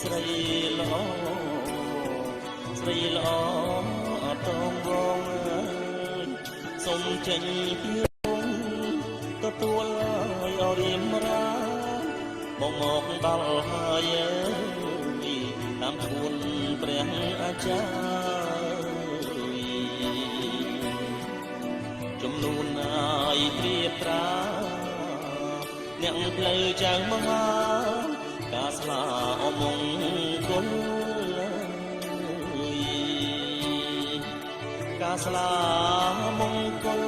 ស្រីល្អស្រីល្អអត់តងវងសុំចេញពីទទួលឲ្យរៀមរាមកដល់ហើយតាមខ្លួនព្រះអាចារ្យចំនួនឲ្យព្រាបត្រាអ្នកផ្លូវចៅមហាការស្លាអមង្គលការស្លាមង្គល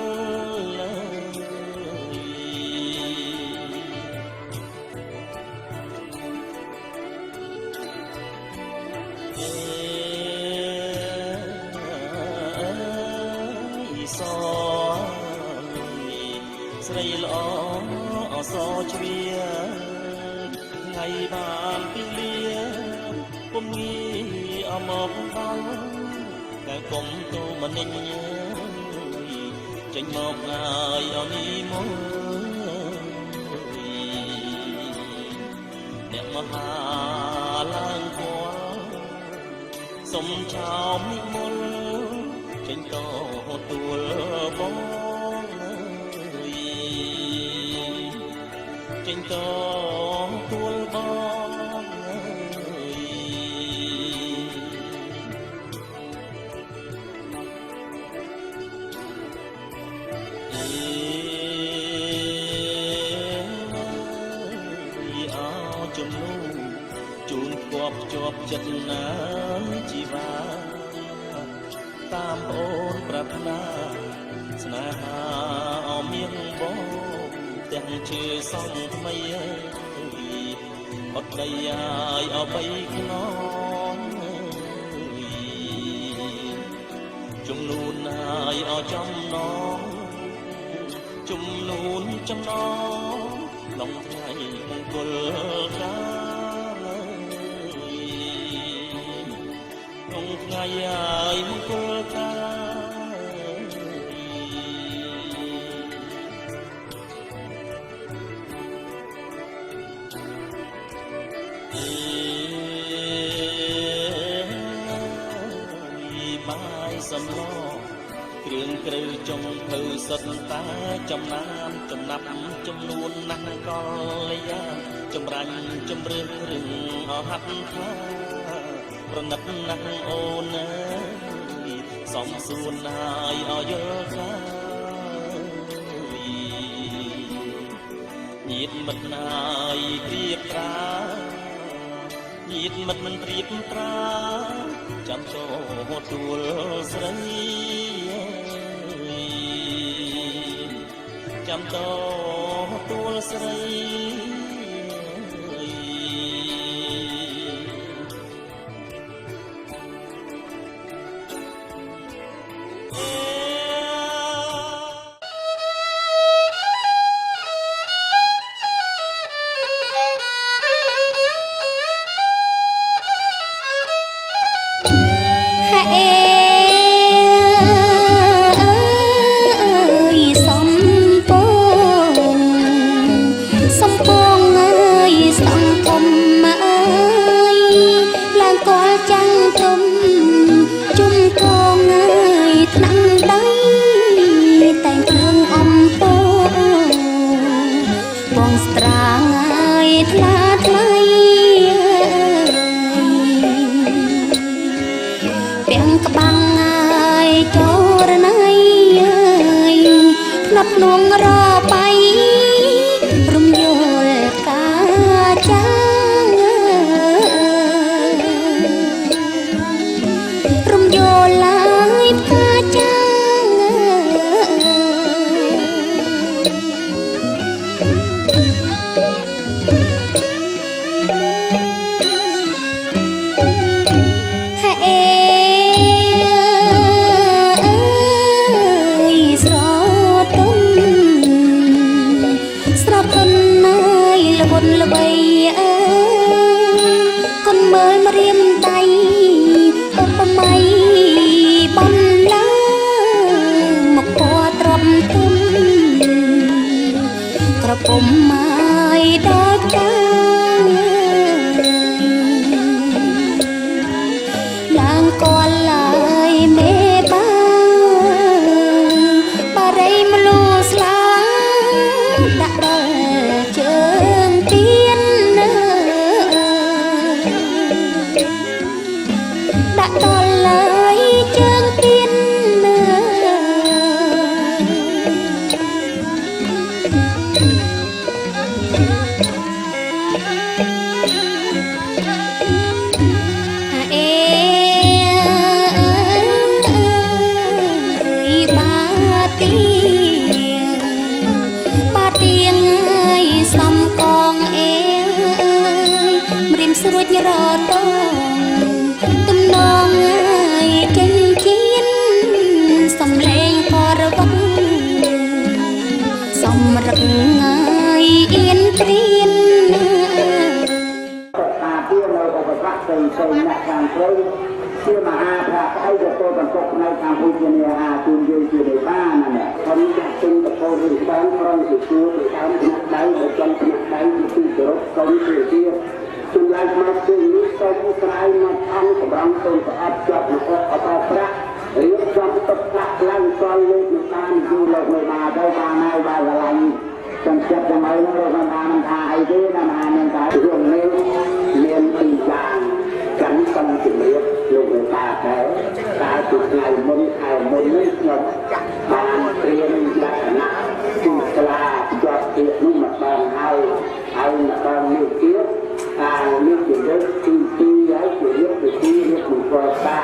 ស្រីល្អអសជ្រាថ្ងៃបានពីលាពុំងាយអមកដល់តែគុំទូមនិញចេញមកហើយអនីមកអ្នកមហាឡើងគល់សុំចោមនិមលចេញតទួលបងចេញតទួលបងជំនួសជូនគប់ជាប់ចិត្តណាជីវាតាមអូនប្រាថ្នាស្នេហាអមៀងបងទាំងជាសងថ្មីអត់ដីឲ្យអបីខ្នងជំនួនឲ្យអចំណងជំនួនចំណងក្នុងថ្ងៃមង្គលកាក្នុងថ្ងៃឲ្យមង្គលកាបាយសំឡគ្រឿងក្រៅចុងភៅសុទ្ធតាចំណានចំណាប់ចំនួនណាស់កលយាចម្រាញ់ជំរឿនគ្រឿងអហັດថាប្រណិតណាស់អូនអើយសំសួនហើយអយល់ថាញាតិមិត្តណាយព្រៀបត្រាញាតិមិត្តមិនព្រៀបត្រាចាំចូលទួលស្រីចាំចូលស្រីនួងរបៃរំយល់កាចារំយល់ឡាយកាចា តលើយជើងទៀនអេបាទៀងអើយសំកងអេម្រិមស្រួចរតងទំនងអើយចេញជៀនសំលេងពរវឹងសំរឹកអើយអៀនព្រៀនតាទៀងនៅឧបសគ្គផ្សេងអ្នកខាងព្រៃជាមហាប្រាក្អីក៏ទៅបន្ទុកនៅកម្ពុជានេះអាជួនយើងជាលេខាណាខ្ញុំចាក់ពេញតកោឬបានប្រងជាជួរតាមថ្នាក់ដៃបើចំថ្នាក់ដៃជាទីគោរពសូមជាជំនឿមកជានេះសូមក្រៃមកអង្គសម្រាប់សូមប្រអប់ជាប់មកអបប្រាក់រៀបចំទឹកប្រាក់ឡើងសល់លើនឹងបានយូរលោកនៅបាទៅបានហើយបាល់ឡាញ់ចំចិត្តចាំឲ្យលោកបានថាអីទេណាមហានឹងថារឿងនេះមានពីរយ៉ាងកាន់សំជំរាបលោកនៅបាតែតែពីថ្ងៃមុនខែមុននេះខ្ញុំបានត្រៀមលក្ខណៈទីស្លាជាប់ទៀតនោះមកបានហើយមកបាននេះទៀតតែនេះជាលើកទី2ហើយជាលើកទី2នេះគឺប្រសា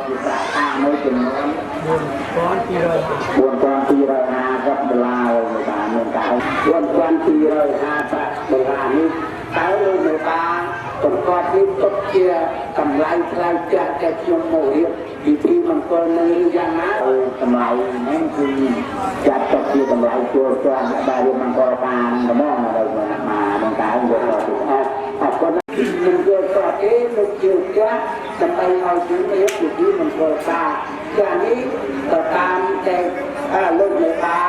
ជាប្រាក់ខាមួយចំនួន$4,250បានមានតែ$4,250នេះតែនៅបានប្រកបនេះទុកជាកម្លាំងថ្លៃចាស់តែខ្ញុំមករៀបវិធីមង្គលនឹងយ៉ាងណាតម្លៃនេះគឺចាត់ទុកជាតម្លៃជួលជាន់ដែលរៀបមង្គលបានត្មងដល់មកនឹងតែយកទៅអរគុណនឹងយកទៅគេលោកជាចាស់ដើម្បីឲ្យជំនឿវិធីមង្គលការយ៉ាងនេះទៅតាមតែលោកមេបា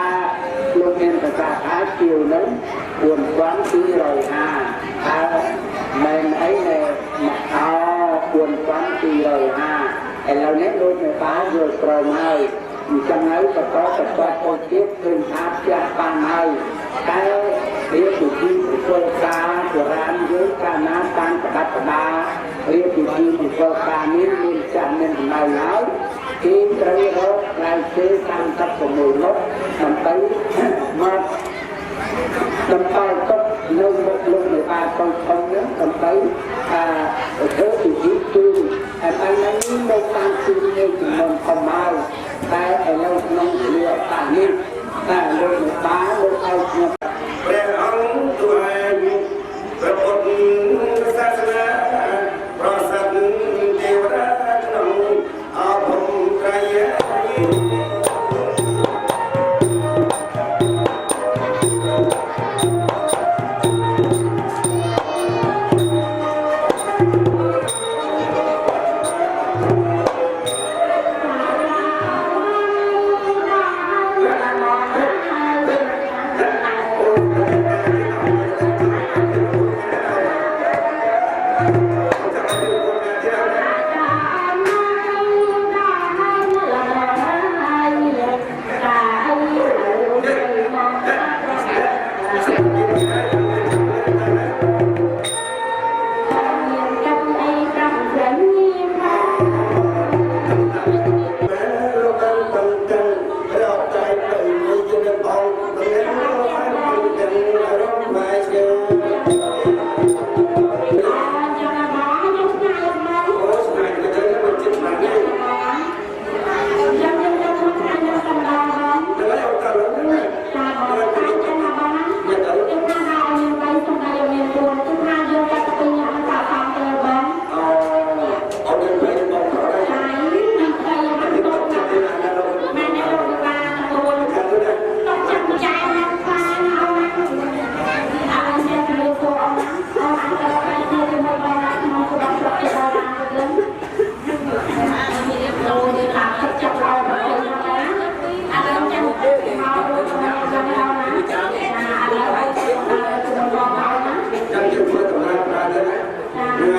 លោកមានប្រកាសថាជាវនឹង$4,250ហើយមិនអីណែមក$4,250ឥឡូវនេះលោកមេបាយល់ព្រមហើយអញ្ចឹងហើយបន្តអូនទៀតឃើញថាផ្ទះបានហើយតែរៀបពិធីមង្គលការបុរាណយើងកាលណាតាមប្រដាប់ប្រដារៀបពិធីមង្គលការនេះមានចាស់មានដំណើរហើយគេត្រូវរកផ្លែឈើ36លុតដើម្បីមកដើម្បីទុកនៅមុខលោកនៃបាតផងហ្នឹងដើម្បីធ្វើពិធីជូនហើយនេះនៅតាមទីនេះចំនួនធំហើយតែឥឡូវក្នុងគ្រាតានេះតែលោកនៃបាលោកឲ្យខ្ញុំព្រះអង្គជួយប្រពុត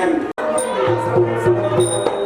Hãy subscribe cho kênh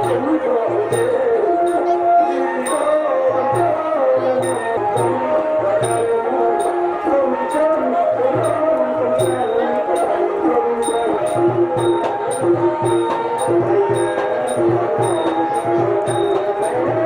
Ghiền Mì Gõ để không bỏ lỡ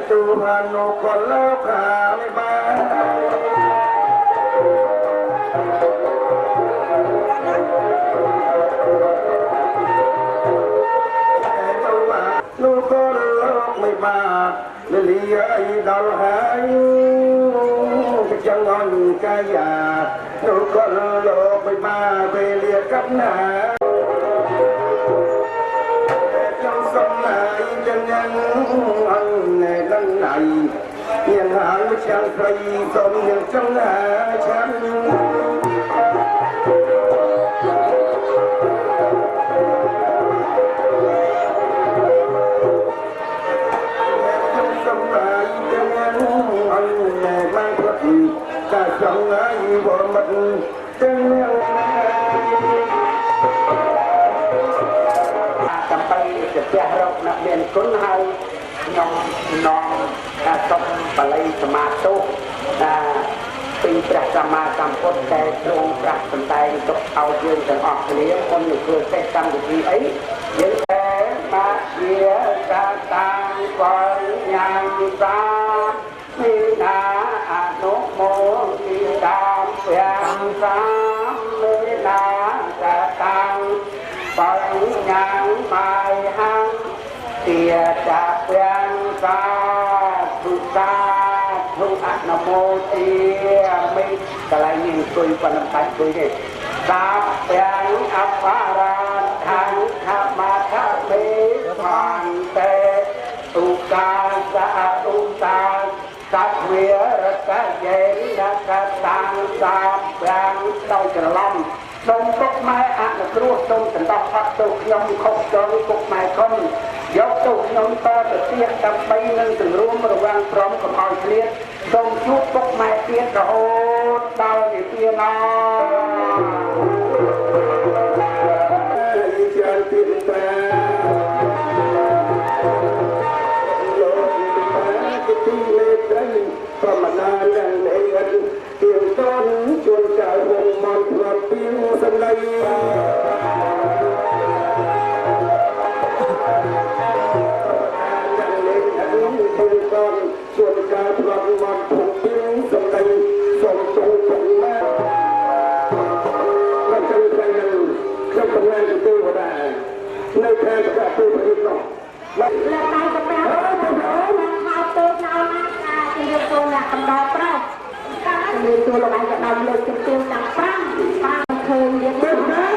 Tuhan kalau kami nu kalau mấy ba lý ấy đau hai chẳng ngon cái già nu kalau mấy ba về liệt cấp nhà trong sông này chân nhân anh này lần này nhìn hàng chẳng thấy sông nhìn trong nhà chẳng cả trong ai vợ mất chân cầm tayจะแก้รบนักเรียนคนไทยน้องต้องบาลีสมาธิปีประสมาสัมพุทธแต่ตรงประสันใจตกเอาเยือนกันออกเลี้ยงคนอยู่คือแต่กรรมดีไอ้ยังแต่มาเยียกาตังก่อนยังตามีนาอนุโมทิตามเพียงสามมีนากาตังก่อนยังไม่หังเตียจะเพียงสาธุสาธุอนุโมทิมิกลายยิงคุยปนปัจจุยสาเพียงอภาราทังธรรมะทะเมพันเตตุกาสะตุตาสัพเวรกะเยนะกะตังสาเพียงเต้าจะล้ำសូមទុកម៉ែអនុគ្រោះសូមសន្តោសអត់ទៅខ្ញុំខុសចូលទុកម៉ែខំយកទៅខ្ញុំតទៅទៀតដើម្បីនឹងទម្រាំរវាងព្រមកុំឲ្យឆ្លៀតសូមជួបទុកម៉ែទៀតរហូតដល់និព្វានជាទីប្រាលោកទីលេត្រីប្រមាណយ៉ាងនេះទៀងតនជួនចៅវងមកផ្លាប់ពីសំឡេងส่วนการปรับมาถูกทิ้งสมัยส่งตรงถึงแม่และจะมีใครหนึ่งจะทำงานจะตีหัวได้ในแทนจะตีผลิตหรอกและตายจะแปลว่าจะเหลือนะเอาตัวเอานะที่เรียกตัวนะคำดาวเปล่าจะมีตัวระบายจะดาวเลยจะตีจังปั้งปั้งเคยเรียกเจ้าจ้า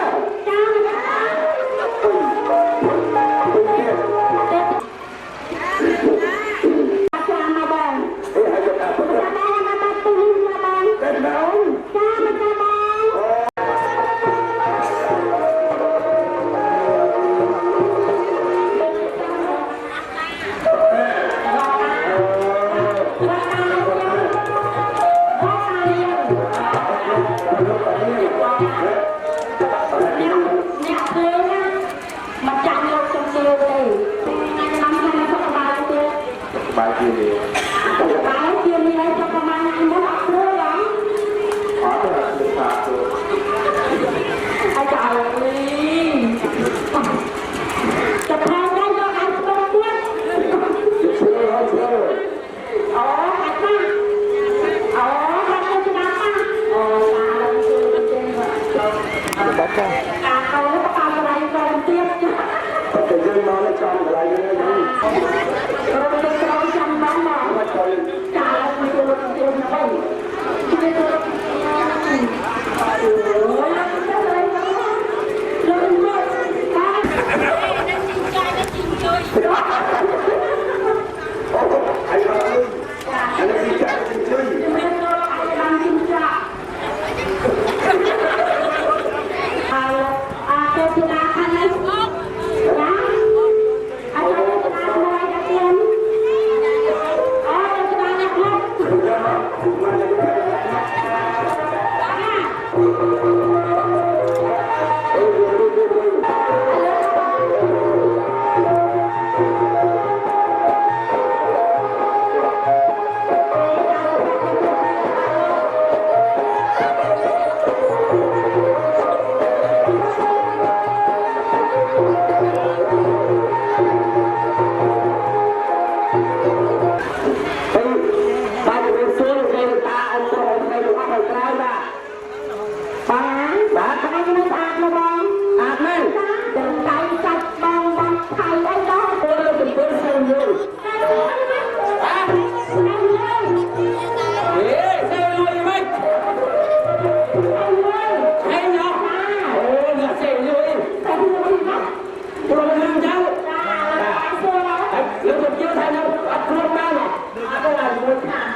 លើទៅជឿថានៅអត់គ្រប់បានអត់ទៅឲ្យមួយខាង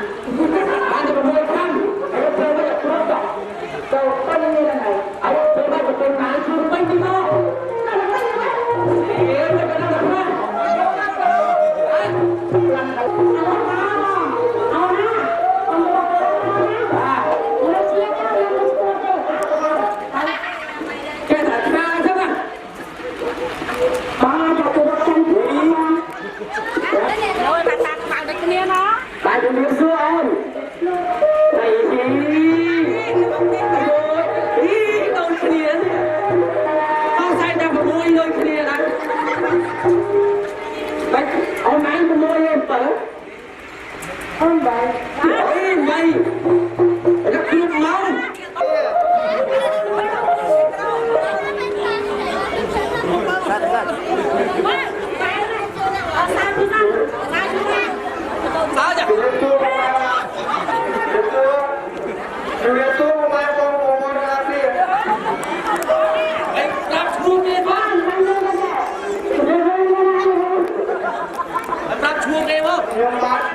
បានទៅមួយខាងហើយទៅទៅគ្រប់ទៅទៅនេះហ្នឹងហើយទៅទៅទៅបានជួយវិញទីមក Hãy subscribe cho kênh Ghiền Mì Gõ để không bỏ lỡ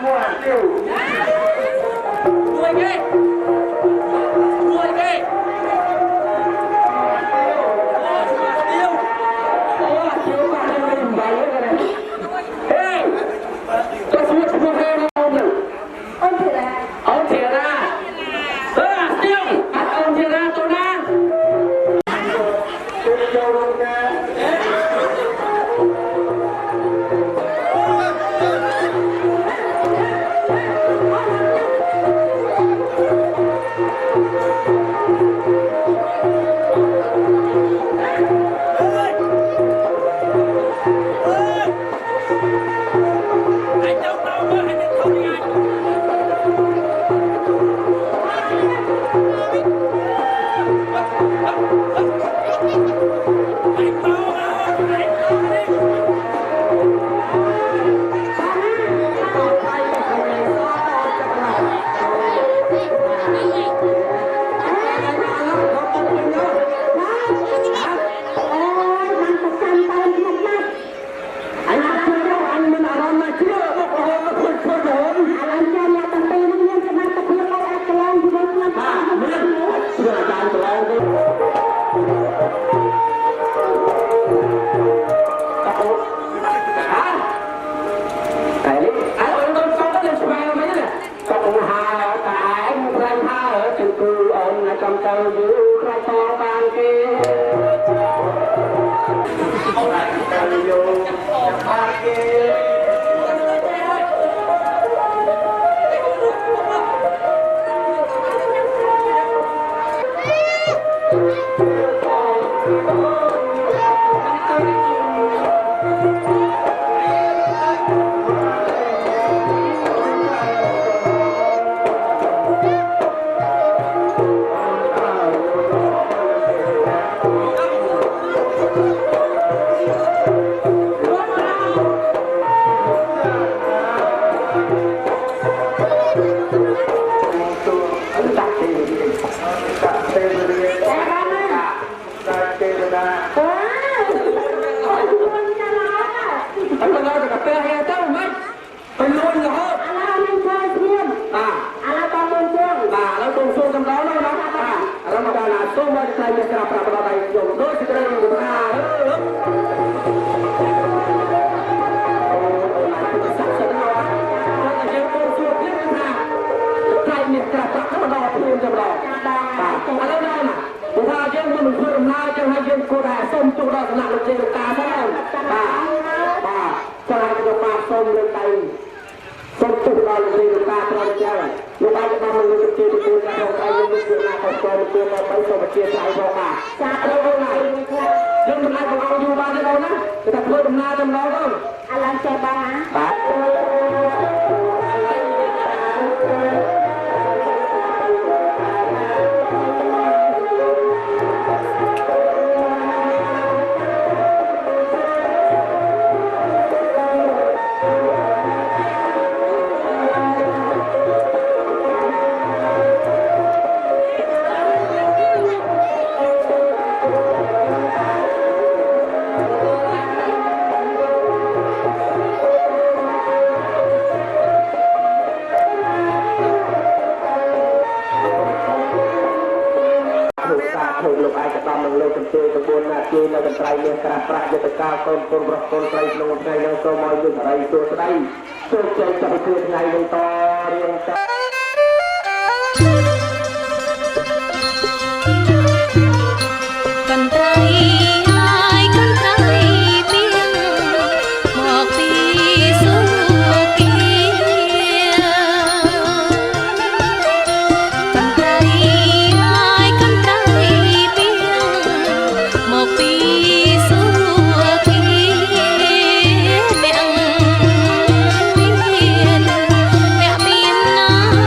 មានក្រាស់ប្រាក់យុទ្ធកាលកូនប្រុសកូនស្រីក្នុងថ្ងៃនឹងសូមឲ្យយើងរីសួស្ដីជោគជ័យចាប់ពីថ្ងៃនេះតរៀងត កន្ត្រៃហើយកន្ត្រៃពីងមកពីសុគីកន្ត្រៃហើយកន្ត្រៃពីងមកពីសុគីទាំងមានអ្នកមានណា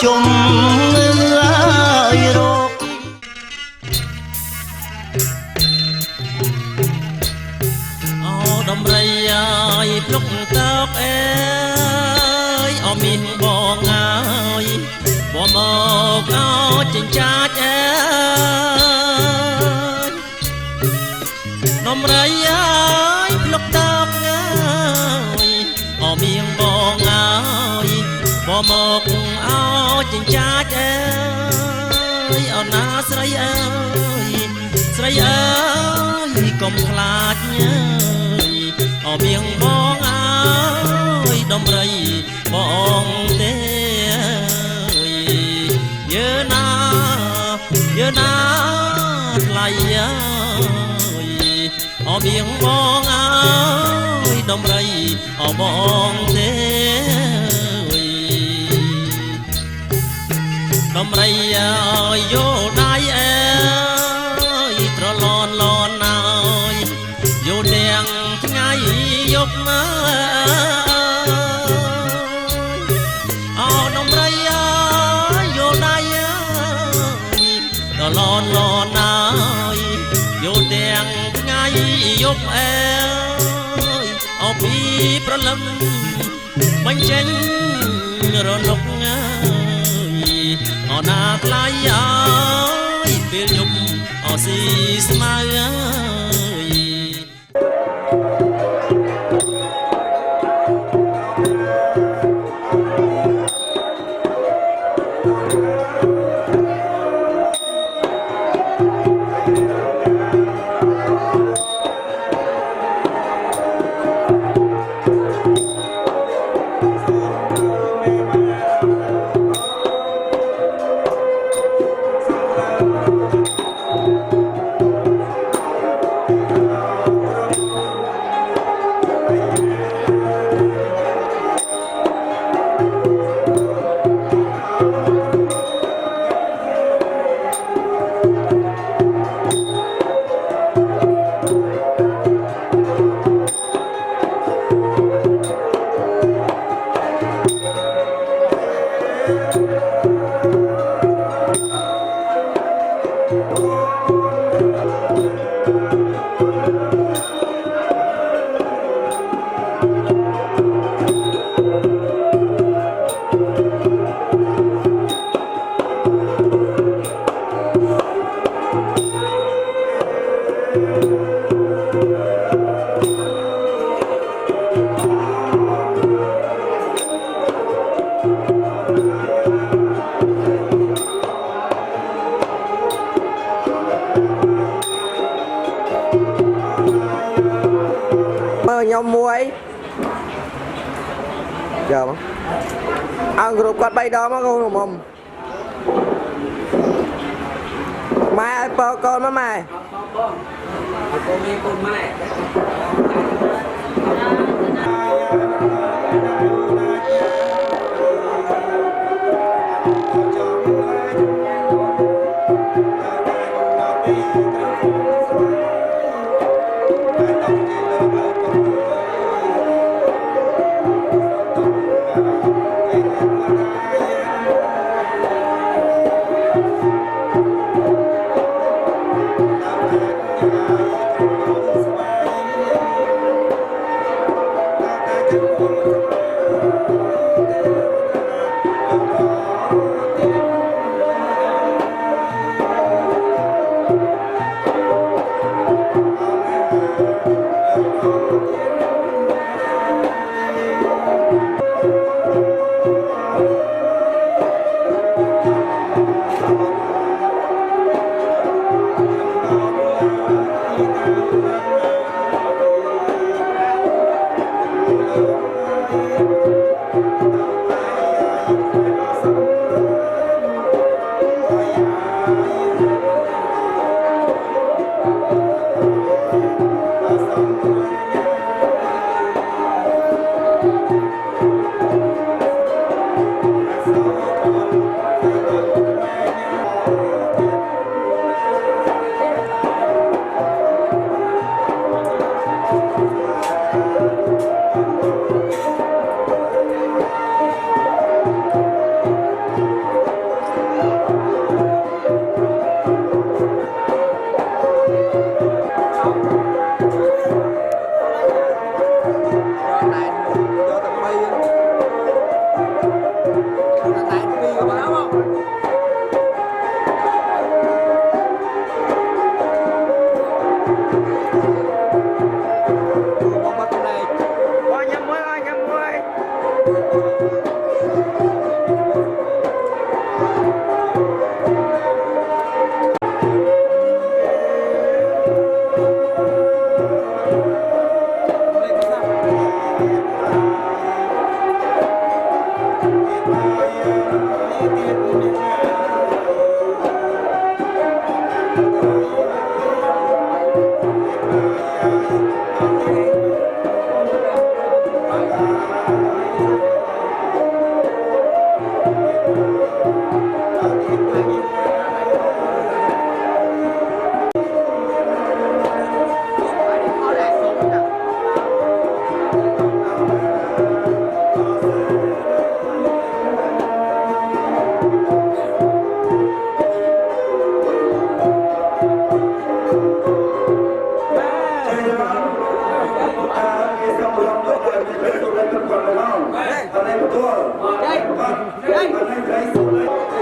ជុំរកអោដំរីអើយភ្លុកតើកអើយអមានបងអើយบ่មកអោចិញ្ចាចអើយដំរីអើយភ្លុកតើកអើយអមានបងអើយบ่មកអោចិញ្ចាចអើយអូនណាស្រីអើយស្រីអើយកុំខ្លាចញើយអមានបងអើយដំរីបងទេយើណាថ្លៃអើយអមៀងបងអើយដំរីអបងទេដំរីអើយយោដៃអើយត្រឡនលនអើយយោទាំងថ្ងៃយប់មើអោដំរីអើយយោដៃលនលនអើយយោទាំងថ្ងៃយប់អើយអោពីប្រលឹមបញ្ចេញរលកអើយអណាថ្លៃអើយពេលយប់អស៊ីស្មៅអើយខ្ញុំមួយចាំអង្គគ្រប់គាត់3ដងមកកូនមុំម៉ែឲ្យពកូនមកម៉ែកូនមានកូនម៉ែ suy